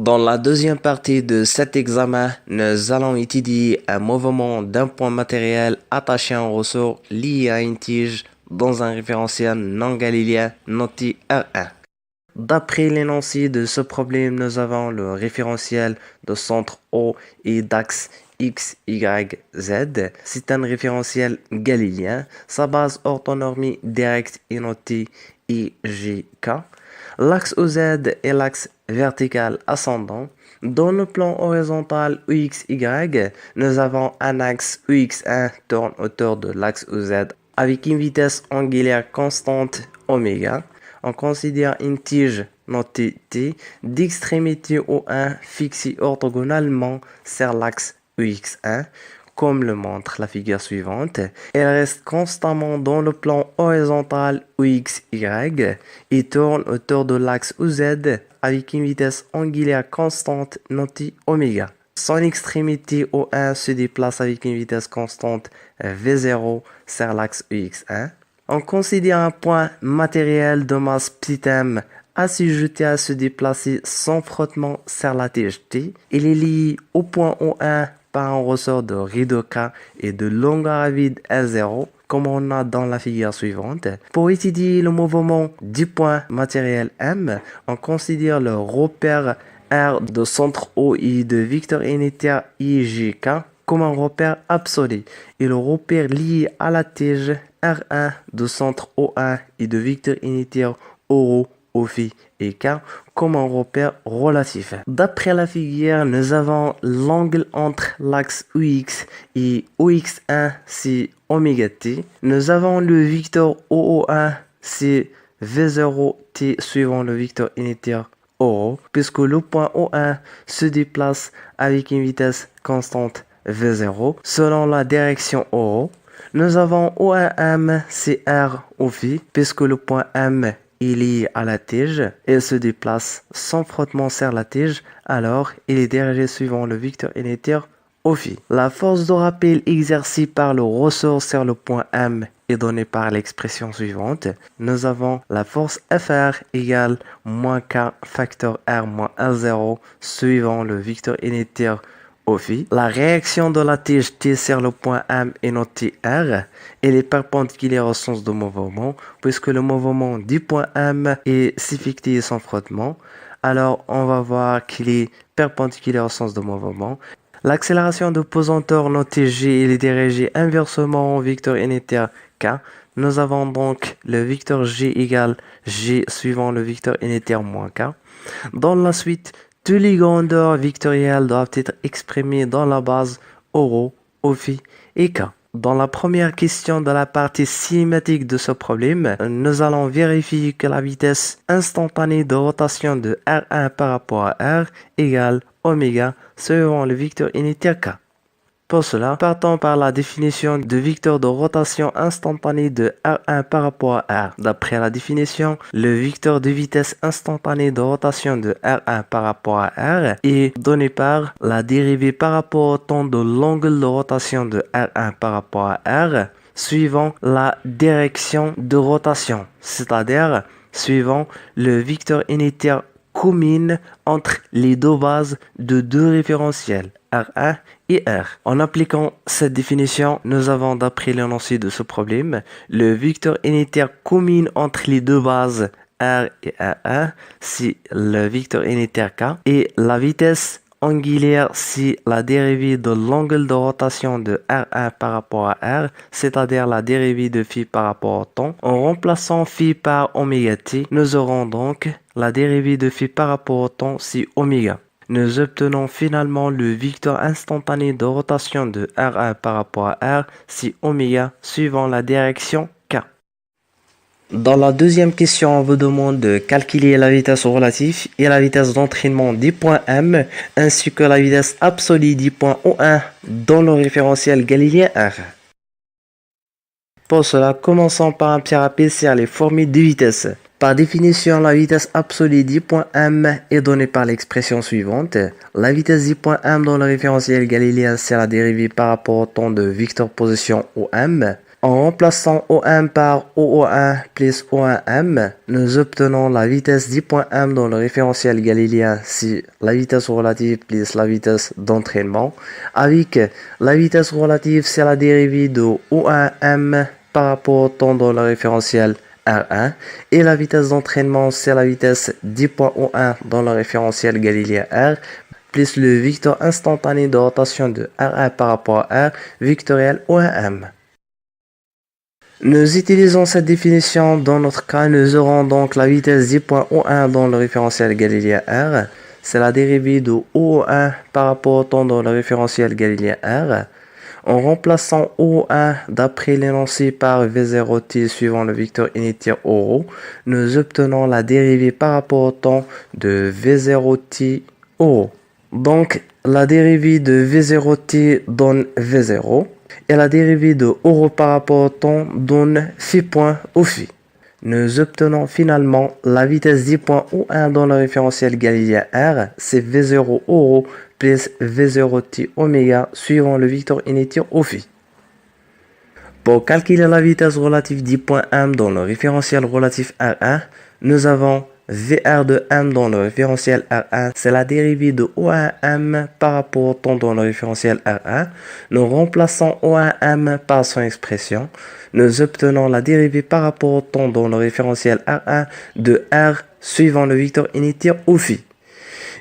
Dans la deuxième partie de cet examen, nous allons étudier un mouvement d'un point matériel attaché à un ressort lié à une tige dans un référentiel non galiléen noté R1. D'après l'énoncé de ce problème, nous avons le référentiel de centre O et d'axe X, Y, Z. C'est un référentiel galiléen. Sa base orthonormée directe est notée IGK. L'axe OZ est l'axe vertical ascendant. Dans le plan horizontal UXY, nous avons un axe UX1 tourne autour de l'axe OZ avec une vitesse angulaire constante oméga. On considère une tige notée T d'extrémité O1 fixée orthogonalement sur l'axe UX1. Comme le montre la figure suivante, elle reste constamment dans le plan horizontal UXY et tourne autour de l'axe OZ avec une vitesse angulaire constante notée oméga. Son extrémité O1 se déplace avec une vitesse constante V0 sur l'axe UX1. On considère un point matériel de masse πm assujetti à se déplacer sans frottement sur la tige T. Il est lié au point O1 par un ressort de rideau K et de longueur à vide L0, comme on a dans la figure suivante. Pour étudier le mouvement du point matériel M, on considère le repère R de centre O et de vecteur unitaire IGK comme un repère absolu et le repère lié à la tige R1 de centre O1 et de vecteur unitaire ORO, OPhi et K comme un repère relatif. D'après la figure, nous avons l'angle entre l'axe UX et OX1, c'est oméga t. Nous avons le vecteur OO1, c'est V0t suivant le vecteur unitaire ORO, puisque le point O1 se déplace avec une vitesse constante V0 selon la direction ORO. Nous avons O1M, c'est R OPhi, puisque le point M est lié à la tige et se déplace sans frottement sur la tige, alors il est dirigé suivant le vecteur unitaire OPhi. La force de rappel exercée par le ressort sur le point M est donnée par l'expression suivante. Nous avons la force FR égale moins K facteur R moins L0 suivant le vecteur unitaire OPhi. La réaction de la tige T sur le point M est notée R. Elle est perpendiculaire au sens de mouvement, puisque le mouvement du point M est s'effectuer sans frottement. Alors, on va voir qu'il est perpendiculaire au sens de mouvement. L'accélération de pesanteur notée G elle est dirigée inversement au vecteur unitaire K. Nous avons donc le vecteur G égale G suivant le vecteur unitaire moins K. Dans la suite, tous les grandeurs vectorielles doivent être exprimées dans la base ORO, OPhi et K. Dans la première question de la partie cinématique de ce problème, nous allons vérifier que la vitesse instantanée de rotation de R1 par rapport à R égale oméga suivant le vecteur unitaire K. Pour cela, partons par la définition de vecteur de rotation instantanée de R1 par rapport à R. D'après la définition, le vecteur de vitesse instantanée de rotation de R1 par rapport à R est donné par la dérivée par rapport au temps de l'angle de rotation de R1 par rapport à R suivant la direction de rotation, c'est-à-dire suivant le vecteur unitaire commune entre les deux bases de deux référentiels, R1 et R. En appliquant cette définition, nous avons, d'après l'énoncé de ce problème, le vecteur unitaire commun entre les deux bases R et R1, c'est le vecteur unitaire K, et la vitesse angulaire, c'est la dérivée de l'angle de rotation de R1 par rapport à R, c'est-à-dire la dérivée de phi par rapport au temps. En remplaçant phi par oméga t, nous aurons donc la dérivée de phi par rapport au temps, c'est oméga. Nous obtenons finalement le vecteur instantané de rotation de R1 par rapport à R, c'est oméga, suivant la direction K. Dans la deuxième question, on vous demande de calculer la vitesse relative et la vitesse d'entraînement du point M, ainsi que la vitesse absolue du point O1 dans le référentiel galiléen R. Pour cela, commençons par un petit rappel sur les formules de vitesse. Par définition, la vitesse absolue du point M est donnée par l'expression suivante. La vitesse du point M dans le référentiel galiléen, c'est la dérivée par rapport au temps de vecteur position OM. En remplaçant O1 par OO1 plus O1M, nous obtenons la vitesse d.m dans le référentiel galiléen si la vitesse relative plus la vitesse d'entraînement. Avec la vitesse relative, c'est la dérivée de O1M par rapport au temps dans le référentiel R1. Et la vitesse d'entraînement, c'est la vitesse d.O1 dans le référentiel galiléen R, plus le vecteur instantané de rotation de R1 par rapport à R, vectoriel O1M. Nous utilisons cette définition. Dans notre cas, nous aurons donc la vitesse d.O1 dans le référentiel galiléen R. C'est la dérivée de OO1 par rapport au temps dans le référentiel galiléen R. En remplaçant OO1 d'après l'énoncé par V0t suivant le vecteur unitaire ORO, nous obtenons la dérivée par rapport au temps de V0t ORO. Donc, la dérivée de V0t donne V0. Et la dérivée de ORO par rapport au temps donne phi point au phi. Nous obtenons finalement la vitesse d.O1 dans le référentiel galiléen R, c'est V0 ORO plus V0t oméga suivant le vecteur unitaire au phi. Pour calculer la vitesse relative d.m dans le référentiel relatif R1, nous avons VR de m dans le référentiel R1, c'est la dérivée de O1m par rapport au temps dans le référentiel R1. Nous remplaçons O1m par son expression. Nous obtenons la dérivée par rapport au temps dans le référentiel R1 de R suivant le vecteur unitaire au phi.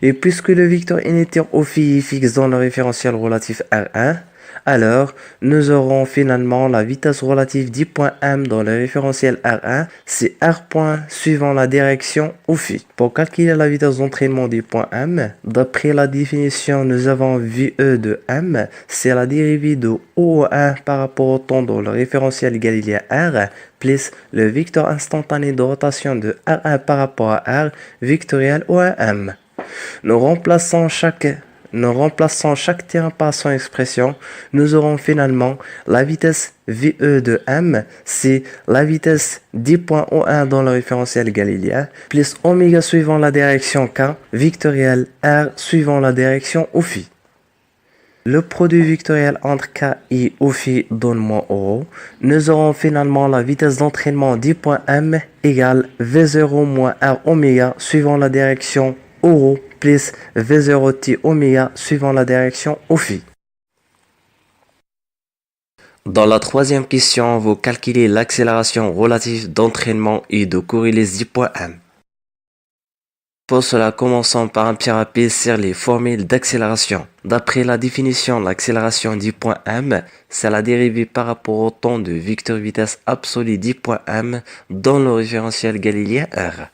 Et puisque le vecteur unitaire au phi est fixe dans le référentiel relatif R1, alors nous aurons finalement la vitesse relative d.m dans le référentiel R1, c'est R point suivant la direction au phi. Pour calculer la vitesse d'entraînement d.m, d'après la définition, nous avons VE de m, c'est la dérivée de OO1 par rapport au temps dans le référentiel galiléen R, plus le vecteur instantané de rotation de R1 par rapport à R, vectoriel O1m. Nous remplaçons chaque terme par son expression, nous aurons finalement la vitesse VE de m, c'est la vitesse d.O1 dans le référentiel galiléen, plus oméga suivant la direction k, vectoriel R suivant la direction au phi. Le produit vectoriel entre k et au phi donne moins ORO. Nous aurons finalement la vitesse d'entraînement d.m égale V0 moins R oméga suivant la direction ORO plus V0t oméga suivant la direction au phi. Dans la troisième question, vous calculez l'accélération relative d'entraînement et de corrélise d.m. Pour cela, commençons par un petit rappel sur les formules d'accélération. D'après la définition, l'accélération d.m, c'est la dérivée par rapport au temps de vecteur vitesse absolue d.m dans le référentiel galiléen R.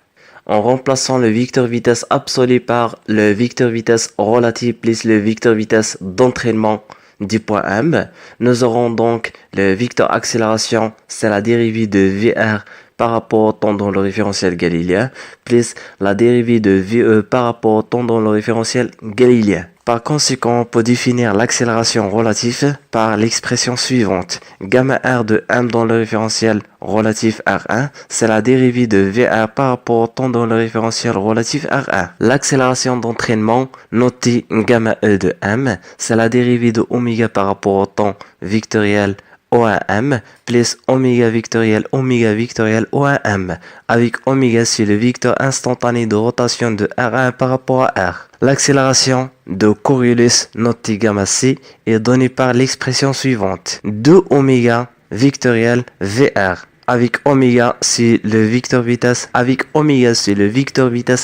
En remplaçant le vecteur vitesse absolu par le vecteur vitesse relative plus le vecteur vitesse d'entraînement d.m, nous aurons donc le vecteur accélération, c'est la dérivée de VR par rapport au temps dans le référentiel galiléen, plus la dérivée de VE par rapport au temps dans le référentiel galiléen. Par conséquent, on peut définir l'accélération relative par l'expression suivante. Gamma R de m dans le référentiel relatif R1, c'est la dérivée de VR par rapport au temps dans le référentiel relatif R1. L'accélération d'entraînement, notée gamma E de m, c'est la dérivée de oméga par rapport au temps vectoriel O1m plus oméga vectoriel O1m, avec oméga c'est le vecteur instantané de rotation de R1 par rapport à R. L'accélération de Coriolis noté gamma c est donnée par l'expression suivante. 2 oméga vectoriel VR. Avec oméga, c'est le vecteur vitesse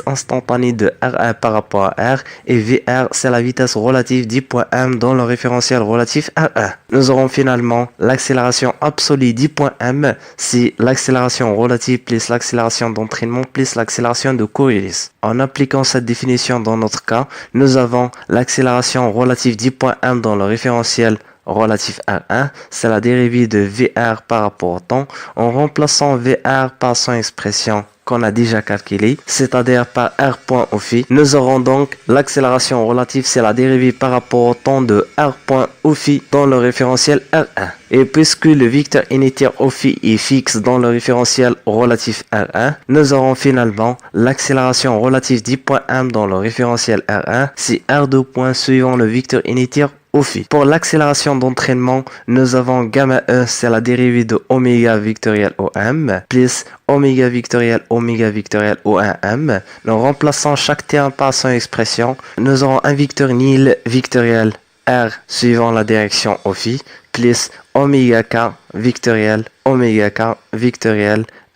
instantané de R1 par rapport à R, et VR, c'est la vitesse relative d.m dans le référentiel relatif R1. Nous aurons finalement l'accélération absolue d.m, c'est l'accélération relative plus l'accélération d'entraînement plus l'accélération de Coriolis. En appliquant cette définition dans notre cas, nous avons l'accélération relative d.m dans le référentiel relatif R1, c'est la dérivée de VR par rapport au temps, en remplaçant VR par son expression qu'on a déjà calculée, c'est-à-dire par R point au phi. Nous aurons donc l'accélération relative, c'est la dérivée par rapport au temps de R point au phi dans le référentiel R1. Et puisque le vecteur unitaire au phi est fixe dans le référentiel relatif R1, nous aurons finalement l'accélération relative d.m dans le référentiel R1, c'est R2 point suivant le vecteur unitaire au phi. Pour l'accélération d'entraînement, nous avons gamma E, c'est la dérivée de oméga vectoriel OM, plus oméga vectoriel O1M. Nous remplaçons chaque terme par son expression. Nous aurons un vecteur nil vectoriel R suivant la direction au phi, plus oméga K vectoriel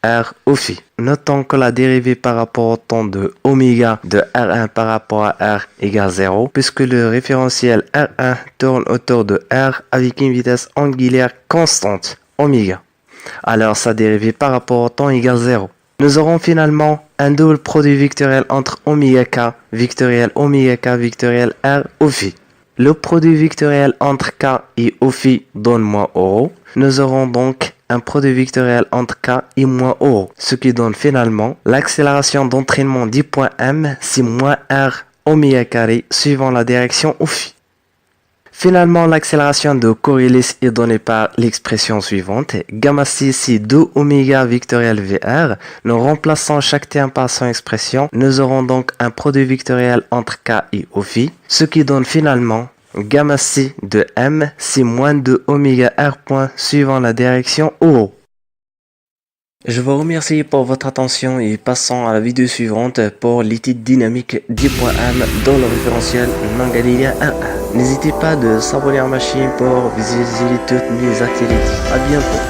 R au phi. Notons que la dérivée par rapport au temps de oméga de R1 par rapport à R égale 0, puisque le référentiel R1 tourne autour de R avec une vitesse angulaire constante, oméga. Alors sa dérivée par rapport au temps égale 0. Nous aurons finalement un double produit vectoriel entre oméga K vectoriel R au phi. Le produit vectoriel entre K et au phi donne moins ρ. Nous aurons donc un produit vectoriel entre K et moins ρ, ce qui donne finalement l'accélération d'entraînement du point M, c'est moins R oméga carré suivant la direction au phi. Finalement, l'accélération de Coriolis est donnée par l'expression suivante. Gamma c, c'est 2 oméga vectoriel VR. Nous remplaçons chaque terme par son expression. Nous aurons donc un produit vectoriel entre K et au phi, ce qui donne finalement gamma c de M, c'est moins 2 oméga R point suivant la direction au. Je vous remercie pour votre attention et passons à la vidéo suivante pour l'étude dynamique du point M dans le référentiel non galiléen 1.1. N'hésitez pas de s'abonner à ma chaîne pour visualiser toutes mes activités. À bientôt.